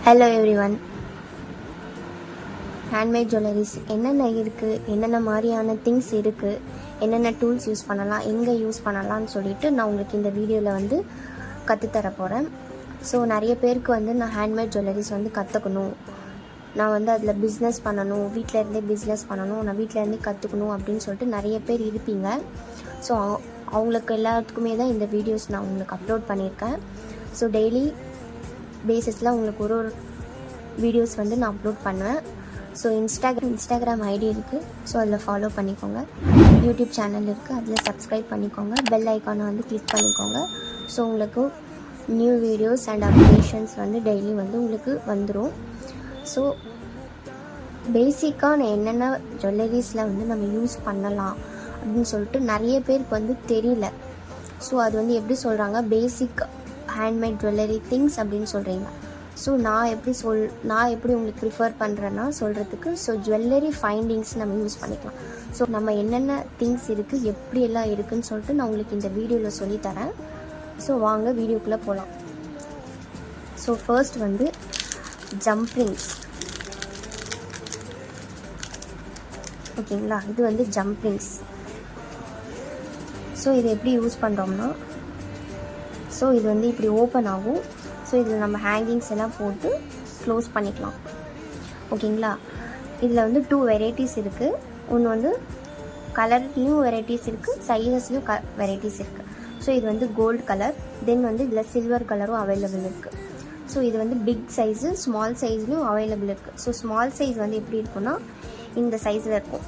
Hello everyone. Handmade jewelleries என்னென்ன இருக்குது, என்னென்ன மாதிரியான திங்ஸ் இருக்குது, என்னென்ன டூல்ஸ் யூஸ் பண்ணலாம், எங்கே யூஸ் பண்ணலாம்னு சொல்லிட்டு நான் உங்களுக்கு இந்த வீடியோவில் வந்து கற்றுத்தர போகிறேன். ஸோ நிறைய பேருக்கு வந்து நான் ஹேண்ட்மேட் ஜுவல்லரிஸ் வந்து கற்றுக்கணும், நான் வந்து அதில் பிஸ்னஸ் பண்ணணும், வீட்டில் இருந்தே பிஸ்னஸ் பண்ணணும், நான் வீட்டில் இருந்தே கற்றுக்கணும் அப்படின்னு சொல்லிட்டு நிறைய பேர் இருப்பீங்க. ஸோ அவங்களுக்கு எல்லாத்துக்குமே தான் இந்த வீடியோஸ் நான் உங்களுக்கு அப்லோட் பண்ணியிருக்கேன். ஸோ டெய்லி பேசிஸில் உங்களுக்கு ஒரு வீடியோஸ் வந்து நான் அப்லோட் பண்ணுவேன். ஸோ இன்ஸ்டாகிராம் ஐடி இருக்குது, ஸோ அதில் ஃபாலோ பண்ணிக்கோங்க. யூடியூப் சேனல் இருக்குது, அதில் சப்ஸ்கிரைப் பண்ணிக்கோங்க. பெல் ஐக்கானை வந்து கிளிக் பண்ணிக்கோங்க. ஸோ உங்களுக்கு நியூ வீடியோஸ் அண்ட் அப்டேஷன்ஸ் வந்து டெய்லி வந்து உங்களுக்கு வந்துடும். ஸோ பேசிக்காக நான் என்னென்ன ஜுவல்லரிஸில் வந்து நம்ம யூஸ் பண்ணலாம் அப்படின்னு சொல்லிட்டு நிறைய பேருக்கு வந்து தெரியல. ஸோ அது வந்து எப்படி சொல்கிறாங்க, பேசிக் ஹேண்ட்மேட் ஜுவல்லரி திங்ஸ் அப்படின்னு சொல்கிறீங்க. ஸோ நான் எப்படி உங்களுக்கு ப்ரிஃபர் பண்ணுறேன்னா சொல்கிறதுக்கு, ஸோ ஜுவல்லரி ஃபைண்டிங்ஸ் நம்ம யூஸ் பண்ணிக்கலாம். ஸோ நம்ம என்னென்ன திங்ஸ் இருக்குது, எப்படியெல்லாம் இருக்குதுன்னு சொல்லிட்டு நான் உங்களுக்கு இந்த வீடியோவில் சொல்லித்தரேன். ஸோ வாங்க வீடியோக்குள்ளே போகலாம். ஸோ ஃபர்ஸ்ட் வந்து ஜம்ப்ரிங்ஸ். ஓகேங்களா, இது வந்து ஜம்ப்ரிங்ஸ். ஸோ இது எப்படி யூஸ் பண்ணுறோம்னா, ஸோ இது வந்து இப்படி ஓப்பன் ஆகும். ஸோ இதில் நம்ம ஹேங்கிங்ஸ் எல்லாம் போட்டு க்ளோஸ் பண்ணிக்கலாம். ஓகேங்களா, இதில் வந்து 2 வெரைட்டிஸ் இருக்குது. ஒன்று வந்து கலர்லேயும் வெரைட்டிஸ் இருக்குது, சைஸஸ்லேயும் வெரைட்டிஸ் இருக்குது. ஸோ இது வந்து கோல்டு கலர், தென் வந்து இதில் சில்வர் கலரும் அவைலபிள் இருக்குது. ஸோ இது வந்து பிக் சைஸு, ஸ்மால் சைஸ்லேயும் அவைலபிள் இருக்குது. ஸோ ஸ்மால் சைஸ் வந்து எப்படி இருக்குன்னா இந்த சைஸில் இருக்கும்.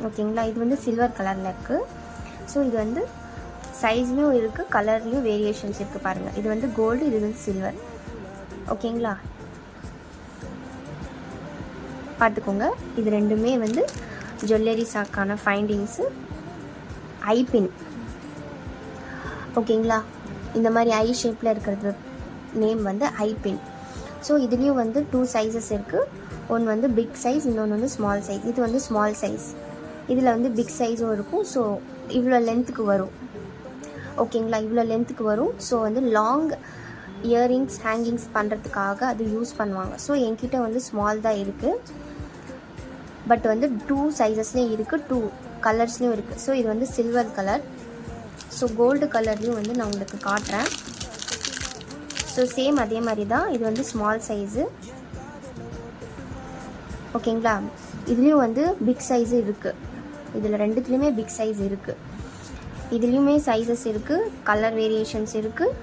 ஓகேங்களா, இது வந்து சில்வர் கலரில் இருக்குது. ஸோ இது வந்து சைஸ்லேயும் இருக்குது, கலர்லேயும் வேரியேஷன்ஸ் இருக்குது. பாருங்கள், இது வந்து கோல்டு, இது வந்து சில்வர். ஓகேங்களா, பார்த்துக்கோங்க. இது ரெண்டுமே வந்து ஜுவல்லரிஸாக்கான ஃபைண்டிங்ஸு. ஐபின். ஓகேங்களா, இந்த மாதிரி ஐ ஷேப்பில் இருக்கிறது நேம் வந்து ஐபின். ஸோ இதுலேயும் வந்து 2 சைஸஸ் இருக்குது. ஒன்று வந்து பிக் சைஸ், இன்னொன்று வந்து ஸ்மால் சைஸ். இது வந்து ஸ்மால் சைஸ். இதில் வந்து பிக் சைஸும் இருக்கும். ஸோ இவ்வளோ லென்த்துக்கு வரும். ஓகேங்களா, இவ்வளோ லென்த்துக்கு வரும். ஸோ வந்து லாங் இயரிங்ஸ் ஹேங்கிங்ஸ் பண்ணுறதுக்காக அது யூஸ் பண்ணுவாங்க. ஸோ என்கிட்ட வந்து ஸ்மால் தான் இருக்குது, பட் வந்து 2 சைஸஸ்லேயும் இருக்குது, 2 கலர்ஸ்லேயும் இருக்குது. ஸோ இது வந்து சில்வர் கலர். ஸோ கோல்டு கலர்லேயும் வந்து நான் உங்களுக்கு காட்டுறேன். ஸோ சேம் அதே மாதிரி தான். இது வந்து ஸ்மால் சைஸு. ஓகேங்களா, இதுலேயும் வந்து பிக் சைஸு இருக்குது. இதில் ரெண்டுத்துலேயுமே பிக் சைஸ் இருக்குது. இதுலேயுமே சைஸஸ் இருக்குது, கலர் வேரியேஷன்ஸ் இருக்குது.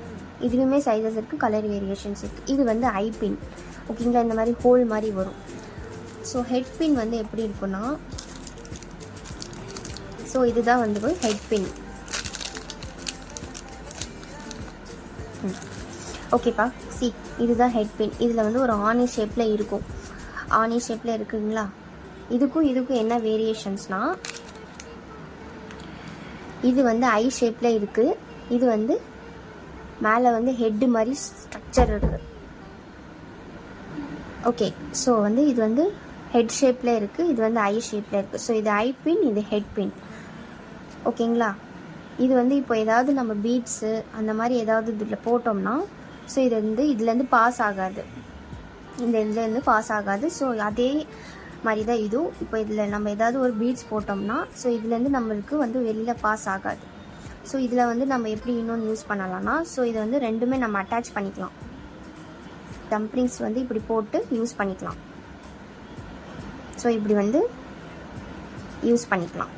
இதுலேயுமே சைஸஸ் இருக்குது, கலர் வேரியேஷன்ஸ் இருக்குது. இது வந்து ஐபின். ஓகேங்களா, இந்த மாதிரி ஹோல் மாதிரி வரும். ஸோ ஹெட் பின் வந்து எப்படி இருக்குன்னா, ஸோ இதுதான் வந்து ஹெட் பின். ஓகேப்பா, சி இதுதான் ஹெட் பின். இதில் வந்து ஒரு ஆணி ஷேப்பில் இருக்கும். ஆணி ஷேப்பில் இருக்குங்களா. இதுக்கும் என்ன வேரியேஷன்ஸ்னால், இது வந்து ஐ ஷேப்பில் இருக்குது. இது வந்து மேலே வந்து ஹெட்டு மாதிரி ஸ்ட்ரக்சர் இருக்குது. ஓகே, ஸோ வந்து இது வந்து ஹெட் ஷேப்பில் இருக்குது, இது வந்து ஐ ஷேப்பில் இருக்குது. ஸோ இது ஐ பின், இது ஹெட் பின். ஓகேங்களா, இது வந்து இப்போ ஏதாவது நம்ம பீட்ஸு அந்த மாதிரி ஏதாவது இதில் போட்டோம்னா, ஸோ இது வந்து இதுலேருந்து பாஸ் ஆகாது, இந்த இதுலேருந்து பாஸ் ஆகாது. ஸோ அதே மாதிரி தான் இதுவும். இப்போ இதில் நம்ம ஏதாவது ஒரு பீட்ஸ் போட்டோம்னா, ஸோ இதுலேருந்து நம்மளுக்கு வந்து வெளியில் பாஸ் ஆகாது. ஸோ இதில் வந்து நம்ம எப்படி இன்னொன்று யூஸ் பண்ணலாம்னா, ஸோ இதை வந்து ரெண்டுமே நம்ம அட்டாச் பண்ணிக்கலாம். டம்ப்ளிங்ஸ் வந்து இப்படி போட்டு யூஸ் பண்ணிக்கலாம். ஸோ இப்படி வந்து யூஸ் பண்ணிக்கலாம்.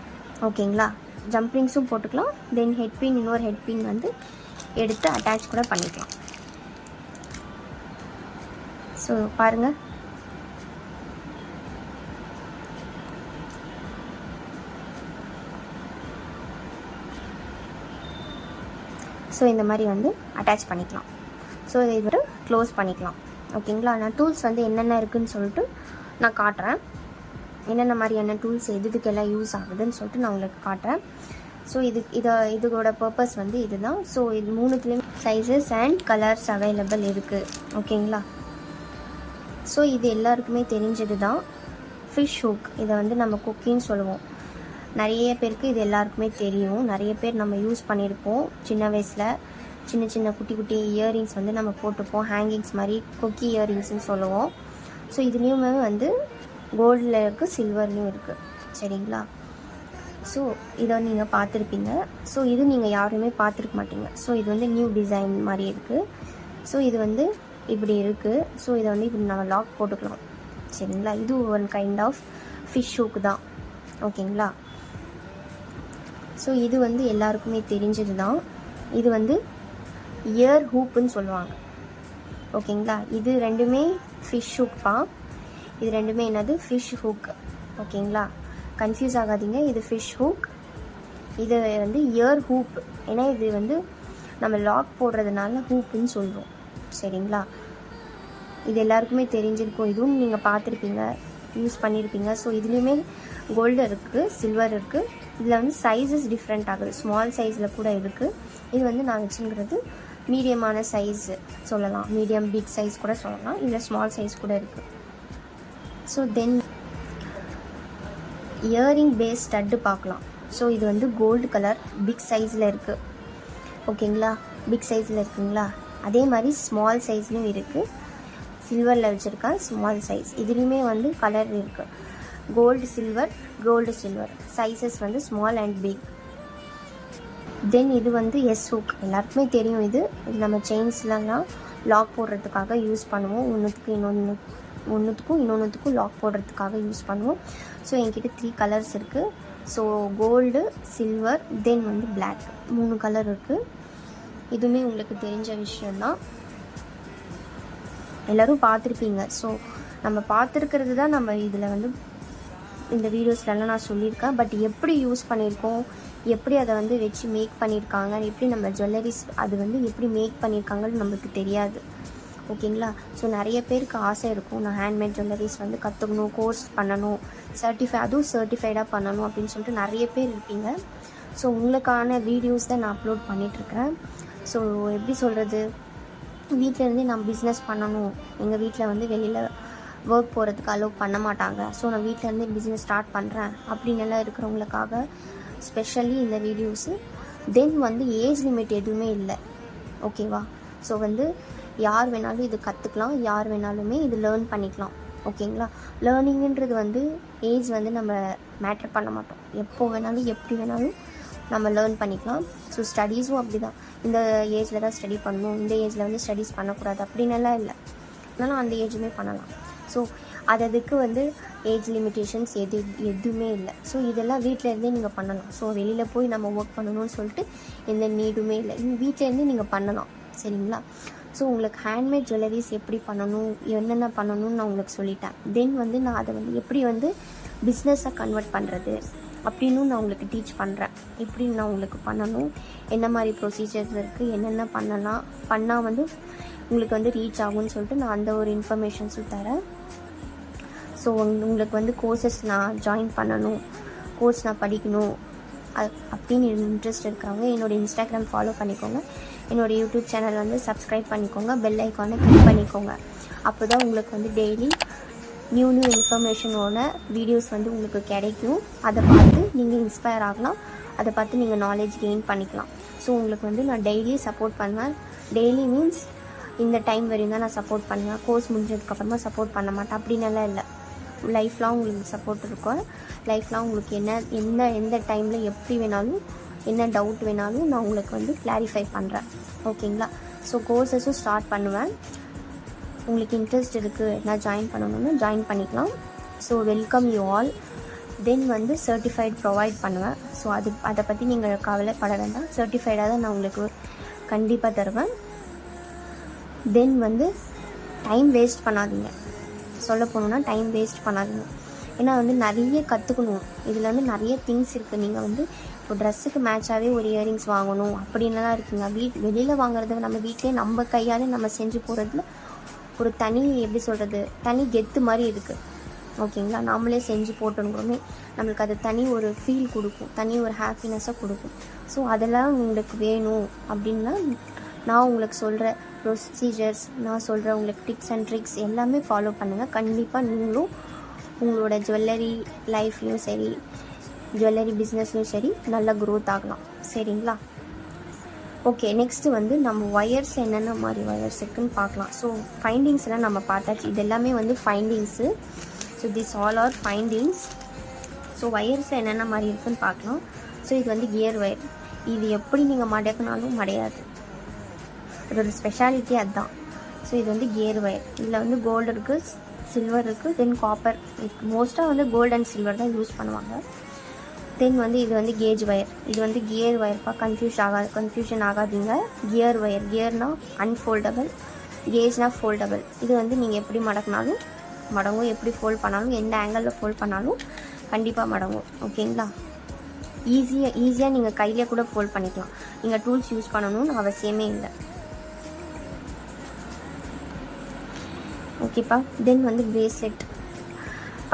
ஓகேங்களா, ஜம்ப்ளிங்ஸும் போட்டுக்கலாம். தென் ஹெட் பின், இன்னொரு ஹெட் பின் வந்து எடுத்து அட்டாச் கூட பண்ணிக்கலாம். ஸோ பாருங்கள், ஸோ இந்த மாதிரி வந்து அட்டாச் பண்ணிக்கலாம். ஸோ இதை வந்து க்ளோஸ் பண்ணிக்கலாம். ஓகேங்களா, நான் டூல்ஸ் வந்து என்னென்ன இருக்குதுன்னு சொல்லிட்டு நான் காட்டுறேன். என்னென்ன மாதிரியான டூல்ஸ் எதுக்கெல்லாம் யூஸ் ஆகுதுன்னு சொல்லிட்டு நான் உங்களுக்கு காட்டுறேன். ஸோ இதோட பர்பஸ் வந்து இதுதான். ஸோ இது 3த்துலேயும் சைஸஸ் அண்ட் கலர்ஸ் அவைலபிள் இருக்குது. ஓகேங்களா, ஸோ இது எல்லாருக்குமே தெரிஞ்சது தான். ஃபிஷ் ஹூக், இதை வந்து நம்ம குக்கின்னு சொல்லுவோம். நிறைய பேருக்கு இது எல்லாருக்குமே தெரியும். நிறைய பேர் நம்ம யூஸ் பண்ணியிருப்போம் சின்ன வயசில். சின்ன சின்ன குட்டி குட்டி இயரிங்ஸ் வந்து நம்ம போட்டுப்போம், ஹேங்கிங்ஸ் மாதிரி கொக்கி இயரிங்ஸ்னு சொல்லுவோம். ஸோ இதுலேயுமே வந்து கோல்டில் இருக்குது, சில்வர்லேயும் இருக்குது. சரிங்களா? ஸோ இதை நீங்கள் பார்த்துருப்பீங்க. ஸோ இது நீங்கள் யாருமே பார்த்துருக்க மாட்டீங்க. ஸோ இது வந்து நியூ டிசைன் மாதிரி இருக்குது. ஸோ இது வந்து இப்படி இருக்குது. ஸோ இதை வந்து இப்படி நம்ம லாக் போட்டுக்கலாம். சரிங்களா? இது one kind of fish hook தான். ஓகேங்களா? ஸோ இது வந்து எல்லாருக்குமே தெரிஞ்சது தான். இது வந்து இயர் ஹூப்புன்னு சொல்லுவாங்க. ஓகேங்களா? இது ரெண்டுமே ஃபிஷ் ஹூக் தான். இது ரெண்டுமே என்னது? Fish hook. ஓகேங்களா? கன்ஃபியூஸ் ஆகாதீங்க. இது ஃபிஷ் ஹூக், இது வந்து இயர் ஹூப். ஏன்னா இது வந்து நம்ம லாக் போடுறதுனால ஹூப்புன்னு சொல்கிறோம். சரிங்களா? இது எல்லாருக்குமே தெரிஞ்சிருக்கும். இதுவும் நீங்கள் பார்த்துருப்பீங்க, யூஸ் பண்ணியிருப்பீங்க. ஸோ இதுலேயுமே கோல்டு இருக்குது, சில்வர் இருக்குது. இதில் வந்து சைஸஸ் டிஃப்ரெண்ட் ஆகுது. ஸ்மால் சைஸில் கூட இருக்குது. இது வந்து நான் வச்சுங்கிறது மீடியமான சைஸ் சொல்லலாம், மீடியம் பிக் சைஸ் கூட சொல்லலாம், இல்லை ஸ்மால் சைஸ் கூட இருக்குது. So then earring base stud பார்க்கலாம். ஸோ இது வந்து கோல்டு கலர் பிக் சைஸில் இருக்குது. ஓகேங்களா? பிக் சைஸில் இருக்குங்களா? அதே மாதிரி ஸ்மால் சைஸ்லையும் இருக்குது. சில்வரில் வச்சுருக்கேன் ஸ்மால் சைஸ். இதுலேயுமே வந்து கலர் இருக்குது. Gold silver, gold silver. Sizes வந்து ஸ்மால் அண்ட் பிக். தென் இது வந்து எஸ் ஹூக். எல்லாருக்குமே தெரியும். இது நம்ம செயின்ஸ்லாம் லாக் போடுறதுக்காக யூஸ் பண்ணுவோம். ஒன்றுத்துக்கும் இன்னொன்றுத்துக்கும் லாக் போடுறதுக்காக யூஸ் பண்ணுவோம். ஸோ என்கிட்ட 3 கலர்ஸ் இருக்குது. ஸோ கோல்டு, சில்வர், தென் வந்து பிளாக், 3 கலர் இருக்குது. இதுவுமே உங்களுக்கு தெரிஞ்ச விஷயந்தான், எல்லோரும் பார்த்துருப்பீங்க. ஸோ நம்ம பார்த்துருக்கிறது தான் நம்ம இதில் வந்து இந்த வீடியோஸ்லலாம் நான் சொல்லியிருக்கேன். பட் எப்படி யூஸ் பண்ணியிருக்கோம், எப்படி அதை வந்து வச்சு மேக் பண்ணியிருக்காங்க, எப்படி நம்ம ஜுவல்லரிஸ் அது வந்து எப்படி மேக் பண்ணியிருக்காங்கன்னு நம்மளுக்கு தெரியாது. ஓகேங்களா? ஸோ நிறைய பேருக்கு ஆசை இருக்கும், நான் ஹேண்ட்மேட் ஜுவல்லரிஸ் வந்து கற்றுக்கணும், கோர்ஸ் பண்ணணும், அதுவும் சர்டிஃபைடாக பண்ணணும் அப்படின்னு சொல்லிட்டு நிறைய பேர் இருப்பீங்க. ஸோ உங்களுக்கான வீடியோஸ் தான் நான் அப்லோட் பண்ணிகிட்ருக்கேன். ஸோ எப்படி சொல்கிறது, வீட்டிலேருந்தே நான் பிஸ்னஸ் பண்ணணும், எங்கள் வீட்டில் வந்து வெளியில் ஒர்க் போகிறதுக்கு அலோவ் பண்ண மாட்டாங்க, ஸோ நான் வீட்டிலேருந்தே பிஸ்னஸ் ஸ்டார்ட் பண்ணுறேன் அப்படின்னு எல்லாம் இருக்கிறவங்களுக்காக ஸ்பெஷலி இந்த வீடியோஸு. தென் வந்து ஏஜ் லிமிட் எதுவுமே இல்லை. ஓகேவா? ஸோ வந்து யார் வேணாலும் இது கற்றுக்கலாம், யார் வேணாலுமே இது லேர்ன் பண்ணிக்கலாம். ஓகேங்களா? லேர்னிங்குன்றது வந்து ஏஜ் வந்து நம்ம மேட்டர் பண்ண மாட்டோம். எப்போ வேணாலும் எப்படி வேணாலும் நம்ம லேர்ன் பண்ணிக்கலாம். ஸோ ஸ்டடீஸும் அப்படி தான். இந்த ஏஜில் தான் ஸ்டடி பண்ணணும், இந்த ஏஜில் வந்து ஸ்டடீஸ் பண்ணக்கூடாது அப்படின்னெல்லாம் இல்லை. அதனால் அந்த ஏஜுமே பண்ணலாம். ஸோ அதுக்கு வந்து ஏஜ் லிமிட்டேஷன்ஸ் எதுவுமே இல்லை. ஸோ இதெல்லாம் வீட்டிலேருந்தே நீங்கள் பண்ணலாம். ஸோ வெளியில் போய் நம்ம ஒர்க் பண்ணணும்னு சொல்லிட்டு எந்த நீடுமே இல்லை. வீட்டிலேருந்தே நீங்கள் பண்ணலாம். சரிங்களா? ஸோ உங்களுக்கு ஹேண்ட்மேட் ஜுவல்லரிஸ் எப்படி பண்ணணும், என்னென்ன பண்ணணும்னு நான் உங்களுக்கு சொல்லிட்டேன். தென் வந்து நான் அதை வந்து எப்படி வந்து பிஸ்னஸாக கன்வெர்ட் பண்ணுறது அப்படின்னு நான் உங்களுக்கு டீச் பண்ணுறேன். எப்படி நான் உங்களுக்கு பண்ணணும், என்ன மாதிரி ப்ரொசீஜர்ஸ் இருக்குது, என்னென்ன பண்ணால் வந்து உங்களுக்கு வந்து ரீச் ஆகும்னு சொல்லிட்டு நான் அந்த ஒரு இன்ஃபர்மேஷன்ஸும் தரேன். ஸோ உங்களுக்கு வந்து கோர்சஸ் நான் ஜாயின் பண்ணணும், கோர்ஸ் நான் படிக்கணும் அப்படின்னு இன்ட்ரெஸ்ட் இருக்கிறவங்க என்னோடய இன்ஸ்டாகிராம் ஃபாலோ பண்ணிக்கோங்க. என்னோடய யூடியூப் சேனல் வந்து சப்ஸ்கிரைப் பண்ணிக்கோங்க, பெல் ஐக்கானை கிளிக் பண்ணிக்கோங்க. அப்போ தான் உங்களுக்கு வந்து டெய்லி நியூ இன்ஃபர்மேஷனோட வீடியோஸ் வந்து உங்களுக்கு கிடைக்கும். அதை பார்த்து நீங்கள் இன்ஸ்பயர் ஆகலாம், அதை பார்த்து நீங்கள் நாலேஜ் கெயின் பண்ணிக்கலாம். ஸோ உங்களுக்கு வந்து நான் டெய்லி சப்போர்ட் பண்ணுவேன். டெய்லி மீன்ஸ் இந்த டைம் வரையும் தான் நான் சப்போர்ட் பண்ணுவேன், கோர்ஸ் முடிஞ்சதுக்கப்புறமா சப்போர்ட் பண்ண மாட்டேன் அப்படின்னெல்லாம் இல்லை. லைஃப்லாம் உங்களுக்கு சப்போர்ட் இருக்கும். லைஃப்லாம் உங்களுக்கு எந்த டைமில் எப்படி வேணாலும், என்ன டவுட் வேணாலும் நான் உங்களுக்கு வந்து கிளாரிஃபை பண்ணுறேன். ஓகேங்களா? ஸோ கோர்ஸஸும் ஸ்டார்ட் பண்ணுவேன். உங்களுக்கு இன்ட்ரெஸ்ட் இருக்குது, நான் ஜாயின் பண்ணணும்னு ஜாயின் பண்ணிக்கலாம். So welcome you all. Then வந்து சர்டிஃபைட் ப்ரொவைட் பண்ணுவேன். ஸோ அதை பற்றி நீங்கள் கவலைப்பட வேண்டாம், சர்டிஃபைடாக தான் நான் உங்களுக்கு கண்டிப்பாக தருவேன். தென் வந்து டைம் வேஸ்ட் பண்ணாதீங்க. சொல்ல போகணுன்னா டைம் வேஸ்ட் பண்ணாதீங்க. ஏன்னா வந்து நிறைய கற்றுக்கணும். இதில் வந்து நிறைய திங்ஸ் இருக்குது. நீங்கள் வந்து இப்போ ட்ரெஸ்ஸுக்கு மேட்சாகவே ஒரு இயரிங்ஸ் வாங்கணும் அப்படின்லாம் இருக்குங்க. வெளியில் வாங்குறது நம்ம வீட்டிலே நம்ம கையால் நம்ம செஞ்சு போகிறதுல ஒரு தனி எப்படி சொல்கிறது, தனி கெத்து மாதிரி இருக்குது. ஓகேங்களா? நாமளே செஞ்சு போட்டோங்கிறோமே நம்மளுக்கு அது தனி ஒரு ஃபீல் கொடுக்கும், தனி ஒரு ஹாப்பினஸ்ஸாக கொடுக்கும். ஸோ அதெல்லாம் உங்களுக்கு வேணும் அப்படின்னா நான் உங்களுக்கு சொல்கிற ப்ரொசீஜர்ஸ், நான் சொல்கிற உங்களுக்கு டிப்ஸ் அண்ட் ட்ரிக்ஸ் எல்லாமே ஃபாலோ பண்ணுங்கள். கண்டிப்பாக நீங்களும் உங்களோட ஜுவல்லரி லைஃப்லையும் சரி, ஜுவல்லரி பிஸ்னஸ்லையும் சரி நல்ல க்ரோத் ஆகலாம். சரிங்களா? ஓகே, நெக்ஸ்ட்டு வந்து நம்ம ஒயர்ஸில் என்னென்ன மாதிரி ஒயர்ஸ் இருக்குதுன்னு பார்க்கலாம். ஸோ ஃபைண்டிங்ஸ்லாம் நம்ம பார்த்தாச்சு. இது எல்லாமே வந்து findings. So this all are findings. So ஒயர்ஸில் என்னென்ன மாதிரி இருக்குதுன்னு பார்க்கலாம். ஸோ இது வந்து கியர் ஒயர். இது எப்படி நீங்கள் மடக்கினாலும் மடையாது. இதோட ஸ்பெஷாலிட்டி அதுதான். ஸோ இது வந்து கியர் ஒயர். இதில் வந்து கோல்டு இருக்குது, சில்வர் இருக்குது, தென் காப்பர் இருக்குது. மோஸ்ட்டாக வந்து கோல்டு அண்ட் சில்வர் தான் யூஸ் பண்ணுவாங்க. தென் வந்து இது வந்து கேஜ் ஒயர். இது வந்து கியர் ஒயர்ப்பா, கன்ஃபியூஷன் ஆகாதீங்க. கியர் ஒயர், கியர்னால் அன்ஃபோல்டபுள், கேஜ்னால் ஃபோல்டபுள். இது வந்து நீங்கள் எப்படி மடக்கினாலும் மடங்கும், எப்படி ஃபோல்ட் பண்ணாலும், எந்த ஆங்கிளில் ஃபோல்ட் பண்ணாலும் கண்டிப்பாக மடங்கும். ஓகேங்களா? ஈஸியாக நீங்கள் கையிலே கூட ஃபோல்ட் பண்ணிக்கலாம். நீங்கள் டூல்ஸ் யூஸ் பண்ணணும்னு அவசியமே இல்லை. ஓகேப்பா. தென் வந்து பிரேஸ்லெட்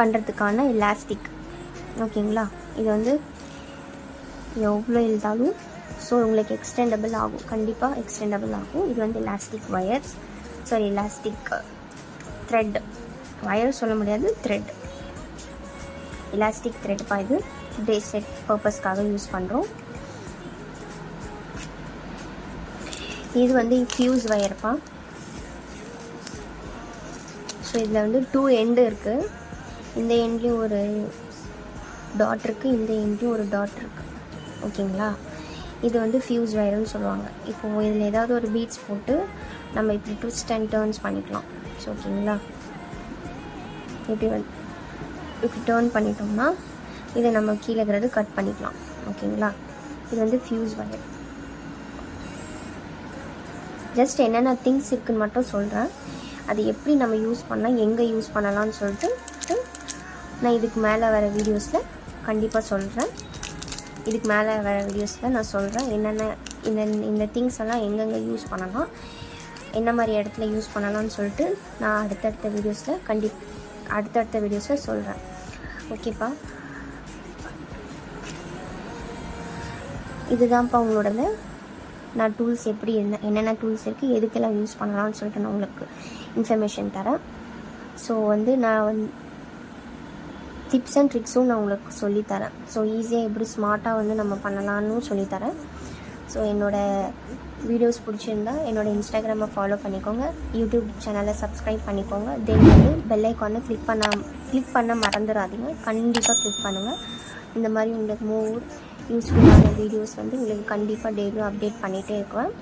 பண்ணுறதுக்கான எலாஸ்டிக். ஓகேங்களா? இது வந்து எவ்வளோ இழுத்தாலும் ஸோ உங்களுக்கு எக்ஸ்டெண்டபிள் ஆகும், கண்டிப்பாக எக்ஸ்டெண்டபிள் ஆகும். இது வந்து elastic wires, sorry elastic thread. Wire சொல்ல முடியாது, த்ரெட், எலாஸ்டிக் த்ரெட்ப்பா. இது பிரேஸ்லெட் பர்பஸ்க்காக யூஸ் பண்ணுறோம். இது வந்து ஃபியூஸ் ஒயர்ப்பா. ஸோ இதில் வந்து 2 எண்டு இருக்குது. இந்த எண்ட்லேயும் ஒரு டாட் இருக்குது, இந்த எண்ட்லேயும் ஒரு டாட் இருக்குது. ஓகேங்களா? இது வந்து ஃபியூஸ் ஒயர்னு சொல்லுவாங்க. இப்போது இதில் ஏதாவது ஒரு பீட்ஸ் போட்டு நம்ம இப்படி ட்விஸ்ட் அண்ட் டர்ன்ஸ் பண்ணிக்கலாம். ஸோ ஓகேங்களா? இப்படி டேர்ன் பண்ணிட்டோம்னா இதை நம்ம கீழே இருக்கிறது கட் பண்ணிக்கலாம். ஓகேங்களா? இது வந்து ஃபியூஸ் ஒயர். ஜஸ்ட் என்னென்ன திங்ஸ் இருக்குதுன்னு மட்டும் சொல்கிறேன். அது எப்படி நம்ம யூஸ் பண்ணால், எங்கே யூஸ் பண்ணலாம்னு சொல்லிட்டு நான் இதுக்கு மேலே வர வீடியோஸில் கண்டிப்பாக சொல்கிறேன். இதுக்கு மேலே வர வீடியோஸில் நான் சொல்கிறேன் என்னென்ன இந்த திங்ஸ் எல்லாம் எங்கெங்கே யூஸ் பண்ணலாம், என்ன மாதிரி இடத்துல யூஸ் பண்ணலாம்னு சொல்லிட்டு நான் அடுத்தடுத்த வீடியோஸில் சொல்கிறேன். ஓகேப்பா? இதுதான்ப்பா உங்களோடது. நான் டூல்ஸ் எப்படி என்னென்ன டூல்ஸ் இருக்குது, எதுக்கெல்லாம் யூஸ் பண்ணலாம்னு சொல்லிட்டு நான் உங்களுக்கு இன்ஃபர்மேஷன் தரேன். ஸோ வந்து நான் டிப்ஸ் அண்ட் ட்ரிக்ஸும் நான் உங்களுக்கு சொல்லித்தரேன். ஸோ ஈஸியாக எப்படி ஸ்மார்ட்டாக வந்து நம்ம பண்ணலான்னு சொல்லித்தரேன். ஸோ என்னோடய வீடியோஸ் பிடிச்சிருந்தா என்னோடய இன்ஸ்டாகிராமை ஃபாலோ பண்ணிக்கோங்க, யூடியூப் சேனலை சப்ஸ்கிரைப் பண்ணிக்கோங்க. தென் வந்து பெல் ஐக்கானை கிளிக் பண்ண மறந்துடாதீங்க. கண்டிப்பாக கிளிக் பண்ணுங்கள். இந்த மாதிரி உங்களுக்கு மோர் யூஸ்ஃபுல்லான வீடியோஸ் வந்து உங்களுக்கு கண்டிப்பாக டெய்லியும் அப்டேட் பண்ணிகிட்டே இருக்குவேன்.